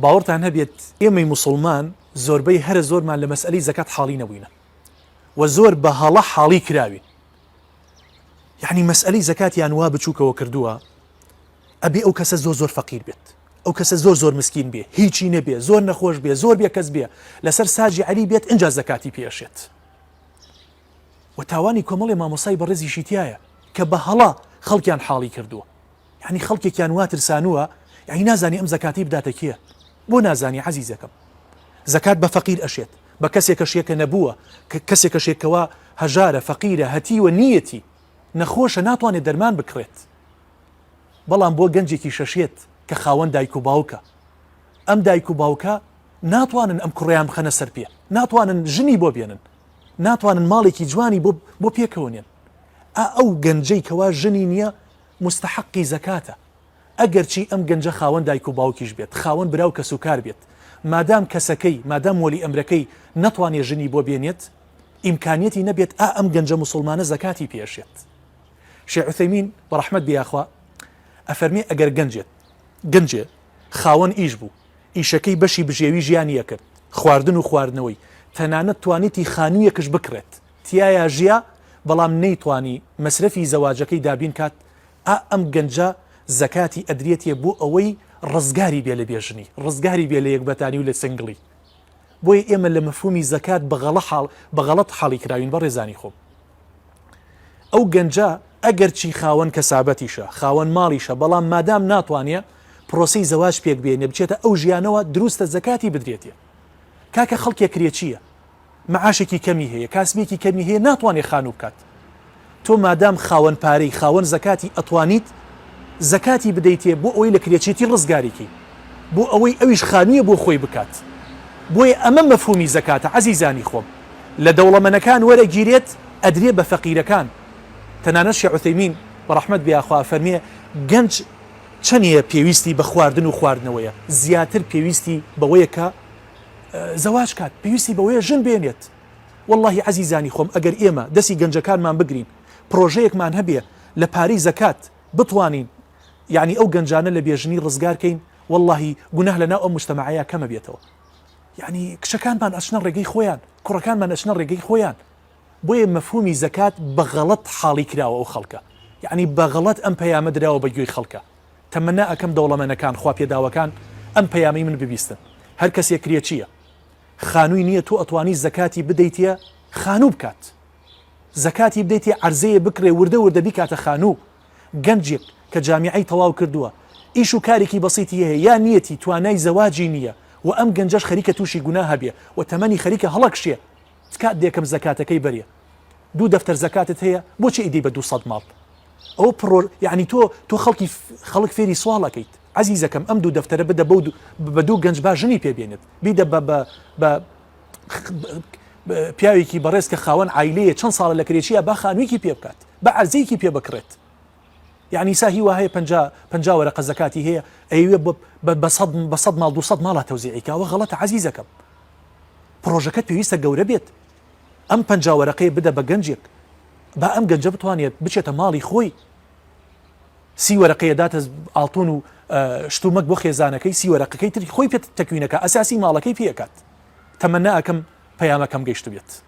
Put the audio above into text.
باوەڕتان هەبێت ئێمەی موسڵمان زۆربەی هەرە زۆرمان لە مەسئلەی زەکات حاڵی نەبووینە و زۆر بە هەڵە حاڵی کراوین. یعنی مەسئلەی زەکاتیان وا بچووکەوە کردووە ئەبێ ئەو کەسە زۆر فەقیر بێت، ئەو کەسە زۆر مسکین بێ، هیچی نەبێ، زۆر نەخۆش بێ، زۆر بێ کەس بێ، لەسەر ساجی عەلی بێت ئینجا زەکاتی پێشێت. و تاوانی کۆمەڵی مامۆسای بەڕێزیشی تایە کە بە هەڵا خەڵکیان حاڵی کردووە. یعنی خەڵکێکیان وا ترسانووە، یعنی نازانی ئەم زەکاتی بداتە کێ؟ بۆ نازانی عەزیزەکەم. زەکات بە فەقیر ئەشێت، بە کەسێکەشێکە نەبووە، کەسێکەشێکەوە هەژارە، فەقیرە، هەتیوە، نیەتی، نەخۆشە، ناتوانێت دەرمان بکڕێت. بەڵام بۆ گەنجێکی شەشێت کە خاوەن دایک و باوکە، ئەم دایک و باوکە ناتوانن ئەم کوڕیان بخەنە سەر پێ، ناتوانن ژنی بۆ بێنن، ناتوانن ماڵێکی جوانی بۆ پێکەوەنێن. ئەو گەنجەی کەوا ژنی نییە مستحقی زەکاتە. ئەگەر چی ئەم گەنجە خاوەن دایک و باوکیش بێت، خاوەن براو کە سوکار بێت، مادام کەسەکەی مادام وەلی ئەمرەکەی نەتوانێت ژنی بۆ بێنێت، ئیمکانیەتی نەبێت ئەم گەنجە موسڵمانە زەکاتی پێشێت. شێخ عوثەیمین بەڕەحمەت بیاخوا ئەفەرمێ ئەگەر گەنجێ خاوەن ئیش بوو، ئیشەکەی بەشی بژێوی ژیانیە کرد، خواردن و خواردنەوەی، تەنانەت توانێتی خانوویەکش بکرێت، تایە ژیا، بەڵام نەیتوانی مەسرەفی زەواجەکەی دابین کات، ئەم گەنجە زەکاتی ئەدرێتێ بۆ ئەوەی ڕزگاری بێ لە بێژنی، ڕزگاری بێ لە یەکبەتانی و لە سنگڵی. بۆیە ئێمە لە مەفهومی زەکات بەغەڵەت حاڵی کراوین. بە ڕێزانی خۆم ئەو گەنجە ئەگەر چی خاوەن کەسابەتیشە، خاوەن ماڵیشە، بەڵام مادام ناتوانێت پرۆسی زەواج پێک بێنێ بچێتە ئەو ژیانەوە دروستە زەکاتی بدرێتێ. کاکە خەڵکێک کرێ چییە؟ مەعاشێکی کەمی هەیە، کاسبێکی کەمی هەیە، ناتوانێت خانوو بکات. تۆ مادام خاوەن پارەی، خاوەن زەکاتی ئەتوانیت زەکاتی بدەیتێ بۆ ئەوەی لە کرێچێتی ڕزگارێکی، بۆ ئەوەی ئەویش خانوویە بۆ خۆی بکات. بۆیە ئەمە مەفهومی زەکاتە. عەزیزانی خۆم، لە دەوڵەمەندەکان وەرەگیرێت ئەدرێ بە فەقیرەکان. تەنانەت شێخ عوثەیمین بەڕەحمەت بیاخوا فەرمێ گەنج چەندە پێویستی بە خواردن و خواردنەوەیە، زیاتر پێویستی بەوەیە کە زەواج کات، پێویستی بەوەیە ژن بێنێت. واللهی عەزیزانی خۆم ئەگەر ئێمە دەستی گەنجەکانمان بگرین، پرۆژەیەکمان هەبێ لە پارەی زەکات بتوانین یعنی ئەو گەنجانە لە بێژنی ڕزگارکەین، واللهی گوناه لەناو ئەم موجتەمەعەیە کەمە بێتەوە. یعنی کچەکانمان ئەچنە ڕێگەی خۆیان، کوڕەکانمان ئەچنە ڕێگەی خۆیان. بۆیە مەفهومی زەکات بەغەڵەت حاڵی کراوە ئەو خەڵکە، یعنی بەغەڵەت ئەم پەیامە درراوە بەگوێی خەڵکە. تەمەنا ئەکەم دەوڵەمەندەکان خوا پێداوەکان ئەم پەیامی من ببیستن. هەر کەسێک کرێ چییە؟ خانووی نییە تۆ ئەتوانی زەکاتی بدەیتە خانوو بکات، زەکاتی بدەیتێ عەرزەیە بکرێ، وردە بیکاتە خانوو. گەنجێک کە جامیعەی تەواو کردووە، ئیش و کارێکی بەسیتی هەیە، یا نیەتی توانای زەواجی نییە و ئەم گەنجەش خەریکە تووشی گوناه هەبێ و تەمەنی خەریکە هەڵەکشێ، کات دێکم زەکاتەکەی بەرێ. 2 دەفتەر زەکاتت هەیە، بۆچی ئیدی بە 200 ماڵ؟ ئەو یعنی تۆ خەڵک فێری سواڵەکەیت. عەزیزەکەم ئەم 2 دەفتەرە بدە بە 2 گەنج با ژنی پێبێنێت، بیدە بە پیاوێکی بەڕێز کە خاوەن عایلەیە چەند ساڵە لە کرێچیە، با خانوویکی پێ بکات، بە عەرزەیەکی پێ بکرێت. یعنی ساهی وهەیە 50 وەرەقە زەکاتی هەیە، ئەیوێ بە 100 ماڵ 200 ماڵە تەوزیعیکاوە، غەڵەتە عەزیزەکەم. پرۆژەکەت پێویستە گەورە بێت. ئەم 50 وەرەقەیە بدە بە گەنجێک، با ئەم گەنجە بتوانێت بچێتە ماڵی خۆی. 30 وەرەقەیە داتە ئاڵتون و شتومەک بۆ خێزانەکەی، 30 وەرەقەکەی تری خۆی پێ تەکوینەکە، ئەساسی ماڵەکەی پێکات. تەمەنا ئەکەم پەیامەکەم گەیشت بێت.